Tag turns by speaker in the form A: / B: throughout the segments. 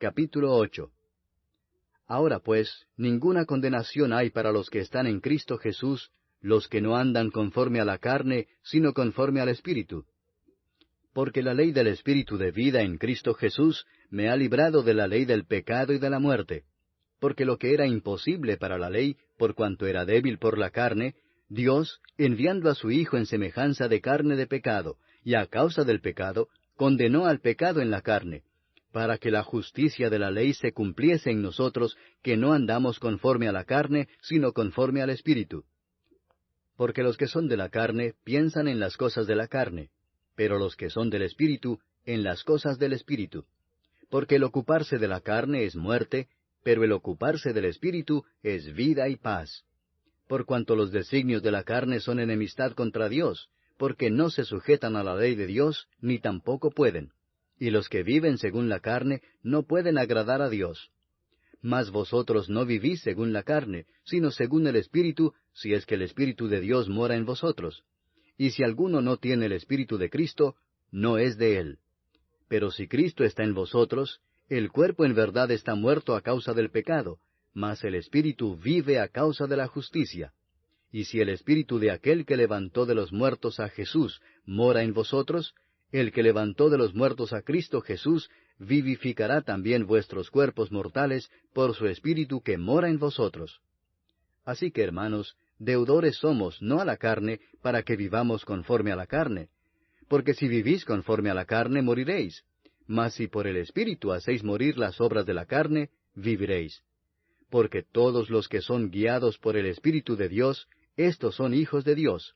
A: capítulo 8. Ahora pues, ninguna condenación hay para los que están en Cristo Jesús, los que no andan conforme a la carne, sino conforme al Espíritu. Porque la ley del Espíritu de vida en Cristo Jesús me ha librado de la ley del pecado y de la muerte. Porque lo que era imposible para la ley, por cuanto era débil por la carne, Dios, enviando a su Hijo en semejanza de carne de pecado, y a causa del pecado, condenó al pecado en la carne, para que la justicia de la ley se cumpliese en nosotros, que no andamos conforme a la carne, sino conforme al Espíritu. Porque los que son de la carne piensan en las cosas de la carne, pero los que son del Espíritu, en las cosas del Espíritu. Porque el ocuparse de la carne es muerte, pero el ocuparse del Espíritu es vida y paz. Por cuanto los designios de la carne son enemistad contra Dios, porque no se sujetan a la ley de Dios, ni tampoco pueden. Y los que viven según la carne no pueden agradar a Dios. Mas vosotros no vivís según la carne, sino según el Espíritu, si es que el Espíritu de Dios mora en vosotros. Y si alguno no tiene el Espíritu de Cristo, no es de él. Pero si Cristo está en vosotros, el cuerpo en verdad está muerto a causa del pecado, mas el Espíritu vive a causa de la justicia. Y si el Espíritu de aquel que levantó de los muertos a Jesús mora en vosotros, el que levantó de los muertos a Cristo Jesús vivificará también vuestros cuerpos mortales por su Espíritu que mora en vosotros. Así que, hermanos, deudores somos, no a la carne, para que vivamos conforme a la carne. Porque si vivís conforme a la carne, moriréis. Mas si por el Espíritu hacéis morir las obras de la carne, viviréis. Porque todos los que son guiados por el Espíritu de Dios, éstos son hijos de Dios.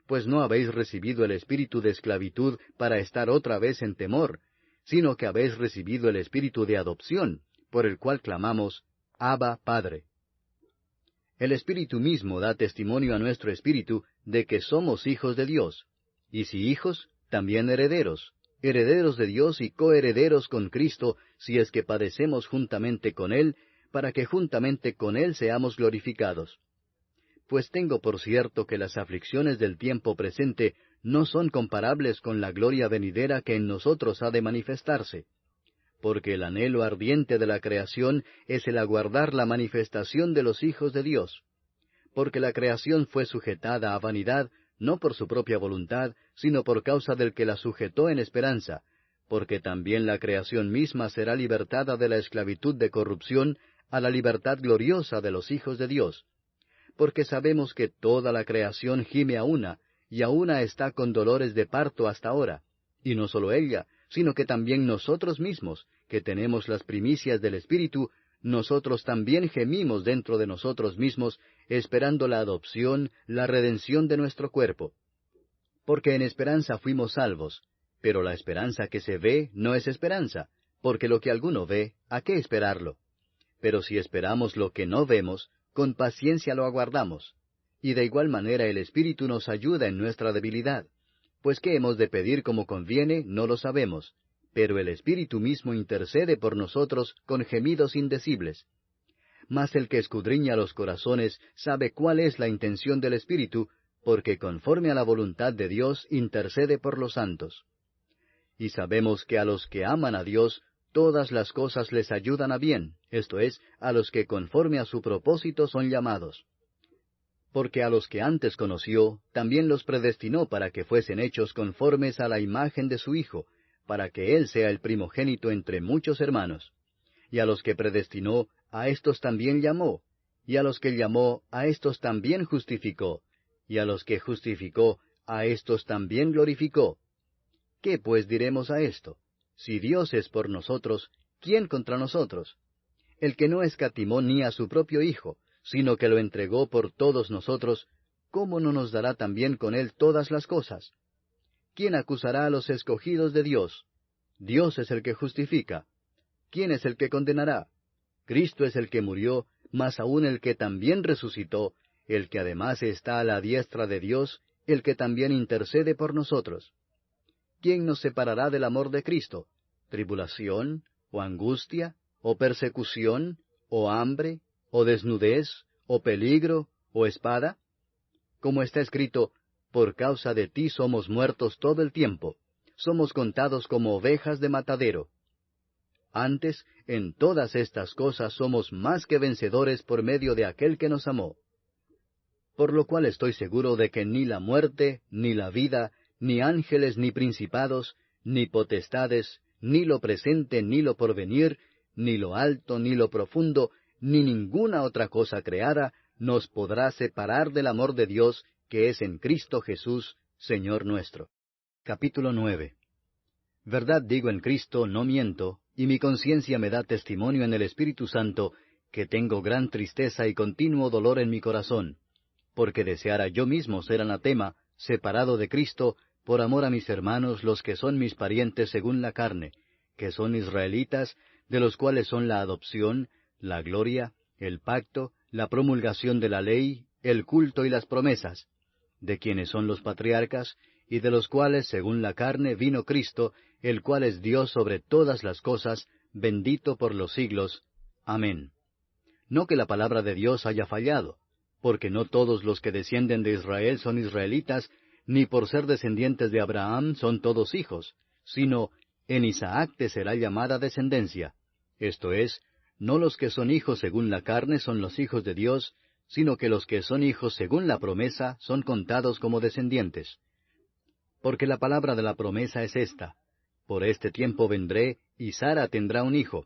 A: Pues no habéis recibido el espíritu de esclavitud para estar otra vez en temor, sino que habéis recibido el espíritu de adopción, por el cual clamamos, Abba, Padre. El Espíritu mismo da testimonio a nuestro espíritu de que somos hijos de Dios, y si hijos, también herederos, herederos de Dios y coherederos con Cristo, si es que padecemos juntamente con Él, para que juntamente con Él seamos glorificados. Pues tengo por cierto que las aflicciones del tiempo presente no son comparables con la gloria venidera que en nosotros ha de manifestarse. Porque el anhelo ardiente de la creación es el aguardar la manifestación de los hijos de Dios. Porque la creación fue sujetada a vanidad, no por su propia voluntad, sino por causa del que la sujetó en esperanza, porque también la creación misma será libertada de la esclavitud de corrupción a la libertad gloriosa de los hijos de Dios. Porque sabemos que toda la creación gime a una, y a una está con dolores de parto hasta ahora. Y no solo ella, sino que también nosotros mismos, que tenemos las primicias del Espíritu, nosotros también gemimos dentro de nosotros mismos, esperando la adopción, la redención de nuestro cuerpo. Porque en esperanza fuimos salvos, pero la esperanza que se ve no es esperanza, porque lo que alguno ve, ¿a qué esperarlo? Pero si esperamos lo que no vemos, con paciencia lo aguardamos. Y de igual manera el Espíritu nos ayuda en nuestra debilidad. Pues qué hemos de pedir como conviene, no lo sabemos. Pero el Espíritu mismo intercede por nosotros con gemidos indecibles. Mas el que escudriña los corazones sabe cuál es la intención del Espíritu, porque conforme a la voluntad de Dios intercede por los santos. Y sabemos que a los que aman a Dios, todas las cosas les ayudan a bien, esto es, a los que conforme a su propósito son llamados. Porque a los que antes conoció, también los predestinó para que fuesen hechos conformes a la imagen de su Hijo, para que Él sea el primogénito entre muchos hermanos. Y a los que predestinó, a éstos también llamó, y a los que llamó, a éstos también justificó, y a los que justificó, a éstos también glorificó. ¿Qué pues diremos a esto? Si Dios es por nosotros, ¿quién contra nosotros? El que no escatimó ni a su propio Hijo, sino que lo entregó por todos nosotros, ¿cómo no nos dará también con Él todas las cosas? ¿Quién acusará a los escogidos de Dios? Dios es el que justifica. ¿Quién es el que condenará? Cristo es el que murió, mas aún el que también resucitó, el que además está a la diestra de Dios, el que también intercede por nosotros. ¿Quién nos separará del amor de Cristo? ¿Tribulación, o angustia, o persecución, o hambre, o desnudez, o peligro, o espada? Como está escrito, por causa de ti somos muertos todo el tiempo, somos contados como ovejas de matadero. Antes, en todas estas cosas somos más que vencedores por medio de aquel que nos amó. Por lo cual estoy seguro de que ni la muerte, ni la vida, ni ángeles, ni principados, ni potestades, ni lo presente, ni lo porvenir, ni lo alto, ni lo profundo, ni ninguna otra cosa creada, nos podrá separar del amor de Dios que es en Cristo Jesús, Señor nuestro. Capítulo 9. Verdad digo en Cristo, no miento, y mi conciencia me da testimonio en el Espíritu Santo, que tengo gran tristeza y continuo dolor en mi corazón, porque deseara yo mismo ser anatema, separado de Cristo, por amor a mis hermanos, los que son mis parientes según la carne, que son israelitas, de los cuales son la adopción, la gloria, el pacto, la promulgación de la ley, el culto y las promesas, de quienes son los patriarcas, y de los cuales, según la carne, vino Cristo, el cual es Dios sobre todas las cosas, bendito por los siglos. Amén. No que la palabra de Dios haya fallado, porque no todos los que descienden de Israel son israelitas, ni por ser descendientes de Abraham son todos hijos, sino en Isaac te será llamada descendencia. Esto es, no los que son hijos según la carne son los hijos de Dios, sino que los que son hijos según la promesa son contados como descendientes. Porque la palabra de la promesa es esta: por este tiempo vendré, y Sara tendrá un hijo.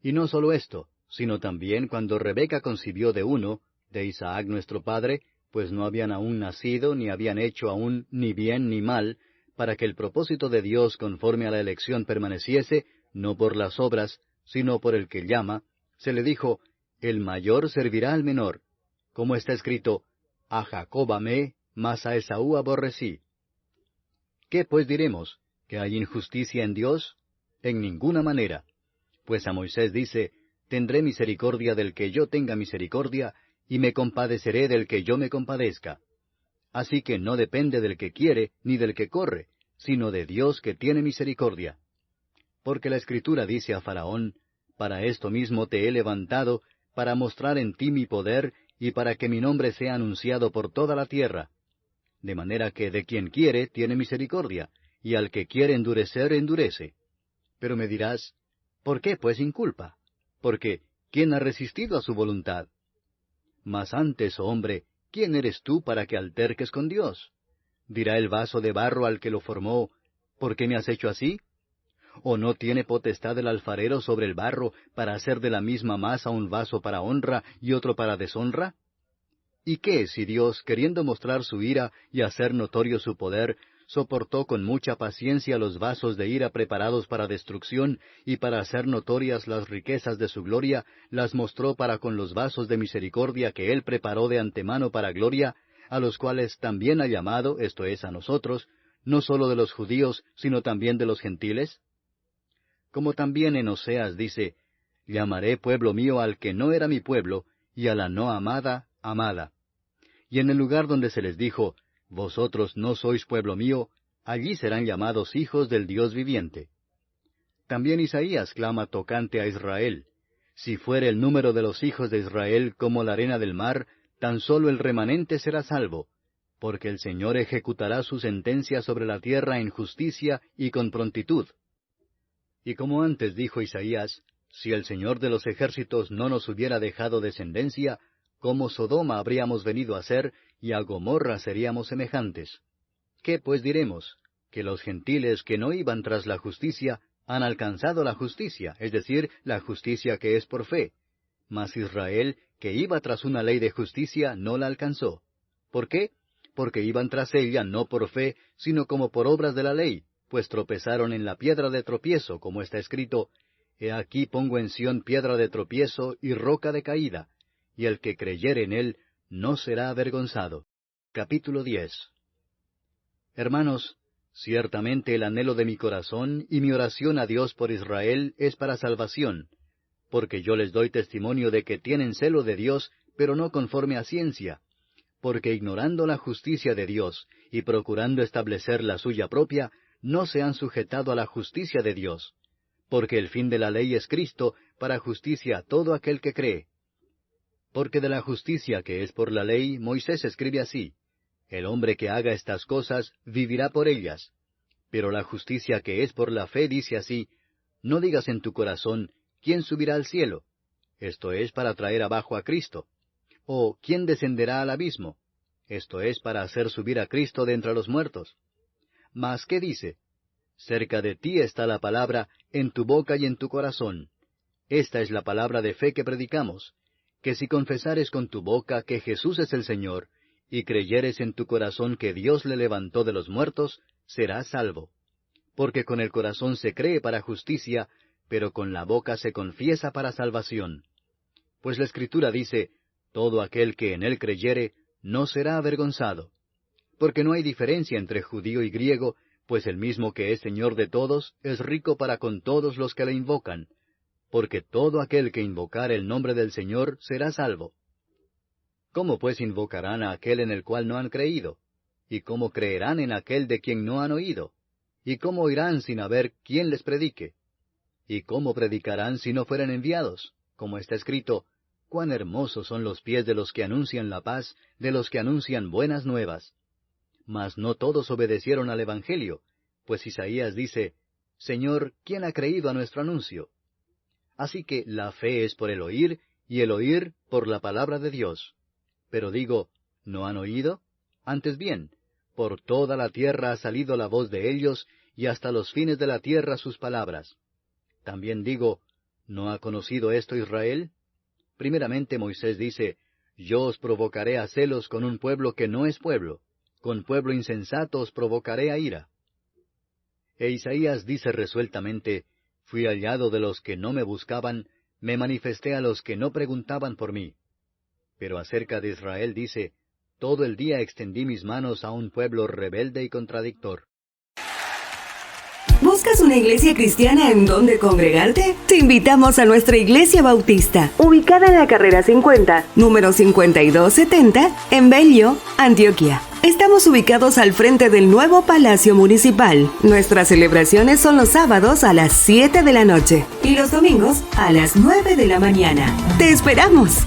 A: Y no solo esto, sino también cuando Rebeca concibió de uno, de Isaac nuestro padre, pues no habían aún nacido, ni habían hecho aún ni bien ni mal, para que el propósito de Dios conforme a la elección permaneciese, no por las obras, sino por el que llama, se le dijo, el mayor servirá al menor. Como está escrito, a Jacob amé, mas a Esaú aborrecí. ¿Qué pues diremos? ¿Que hay injusticia en Dios? En ninguna manera. Pues a Moisés dice, tendré misericordia del que yo tenga misericordia, y me compadeceré del que yo me compadezca. Así que no depende del que quiere, ni del que corre, sino de Dios que tiene misericordia. Porque la Escritura dice a Faraón, para esto mismo te he levantado, para mostrar en ti mi poder, y para que mi nombre sea anunciado por toda la tierra. De manera que de quien quiere tiene misericordia, y al que quiere endurecer, endurece. Pero me dirás, ¿por qué pues inculpa? Porque, ¿quién ha resistido a su voluntad? Mas antes, oh hombre, ¿quién eres tú para que alterques con Dios? Dirá el vaso de barro al que lo formó, ¿por qué me has hecho así? ¿O no tiene potestad el alfarero sobre el barro para hacer de la misma masa un vaso para honra y otro para deshonra? ¿Y qué si Dios, queriendo mostrar su ira y hacer notorio su poder, soportó con mucha paciencia los vasos de ira preparados para destrucción, y para hacer notorias las riquezas de su gloria, las mostró para con los vasos de misericordia que Él preparó de antemano para gloria, a los cuales también ha llamado, esto es, a nosotros, no sólo de los judíos, sino también de los gentiles? Como también en Oseas dice, llamaré pueblo mío al que no era mi pueblo, y a la no amada, amada. Y en el lugar donde se les dijo, vosotros no sois pueblo mío, allí serán llamados hijos del Dios viviente. También Isaías clama tocante a Israel, si fuere el número de los hijos de Israel como la arena del mar, tan solo el remanente será salvo, porque el Señor ejecutará su sentencia sobre la tierra en justicia y con prontitud. Y como antes dijo Isaías, si el Señor de los ejércitos no nos hubiera dejado descendencia, como Sodoma habríamos venido a ser, y a Gomorra seríamos semejantes. ¿Qué pues diremos? Que los gentiles que no iban tras la justicia han alcanzado la justicia, es decir, la justicia que es por fe. Mas Israel, que iba tras una ley de justicia, no la alcanzó. ¿Por qué? Porque iban tras ella no por fe, sino como por obras de la ley, pues tropezaron en la piedra de tropiezo, como está escrito, He aquí pongo en Sión piedra de tropiezo y roca de caída, y el que creyere en él no será avergonzado. Capítulo 10. Hermanos, ciertamente el anhelo de mi corazón y mi oración a Dios por Israel es para salvación, porque yo les doy testimonio de que tienen celo de Dios, pero no conforme a ciencia, porque ignorando la justicia de Dios y procurando establecer la suya propia, no se han sujetado a la justicia de Dios, porque el fin de la ley es Cristo para justicia a todo aquel que cree. Porque de la justicia que es por la ley, Moisés escribe así, el hombre que haga estas cosas vivirá por ellas. Pero la justicia que es por la fe dice así, no digas en tu corazón, ¿quién subirá al cielo? Esto es para traer abajo a Cristo. O ¿quién descenderá al abismo? Esto es para hacer subir a Cristo de entre los muertos. Mas, ¿qué dice? Cerca de ti está la palabra, en tu boca y en tu corazón. Esta es la palabra de fe que predicamos, que si confesares con tu boca que Jesús es el Señor, y creyeres en tu corazón que Dios le levantó de los muertos, serás salvo. Porque con el corazón se cree para justicia, pero con la boca se confiesa para salvación. Pues la Escritura dice, todo aquel que en él creyere, no será avergonzado. Porque no hay diferencia entre judío y griego, pues el mismo que es Señor de todos, es rico para con todos los que le invocan. Porque todo aquel que invocare el nombre del Señor será salvo. ¿Cómo pues invocarán a aquel en el cual no han creído? ¿Y cómo creerán en aquel de quien no han oído? ¿Y cómo oirán sin haber quien les predique? ¿Y cómo predicarán si no fueren enviados? Como está escrito, cuán hermosos son los pies de los que anuncian la paz, de los que anuncian buenas nuevas. Mas no todos obedecieron al Evangelio, pues Isaías dice, Señor, ¿quién ha creído a nuestro anuncio? Así que la fe es por el oír, y el oír por la palabra de Dios. Pero digo, ¿no han oído? Antes bien, por toda la tierra ha salido la voz de ellos, y hasta los fines de la tierra sus palabras. También digo, ¿no ha conocido esto Israel? Primeramente Moisés dice, yo os provocaré a celos con un pueblo que no es pueblo, con pueblo insensato os provocaré a ira. E Isaías dice resueltamente, fui hallado de los que no me buscaban, me manifesté a los que no preguntaban por mí. Pero acerca de Israel dice, todo el día extendí mis manos a un pueblo rebelde y contradictor.
B: ¿Buscas una iglesia cristiana en donde congregarte? Te invitamos a nuestra iglesia bautista, ubicada en la carrera 50, número 5270, en Bello, Antioquia. Estamos ubicados al frente del nuevo Palacio Municipal. Nuestras celebraciones son los sábados a las 7 de la noche y los domingos a las 9 de la mañana. ¡Te esperamos!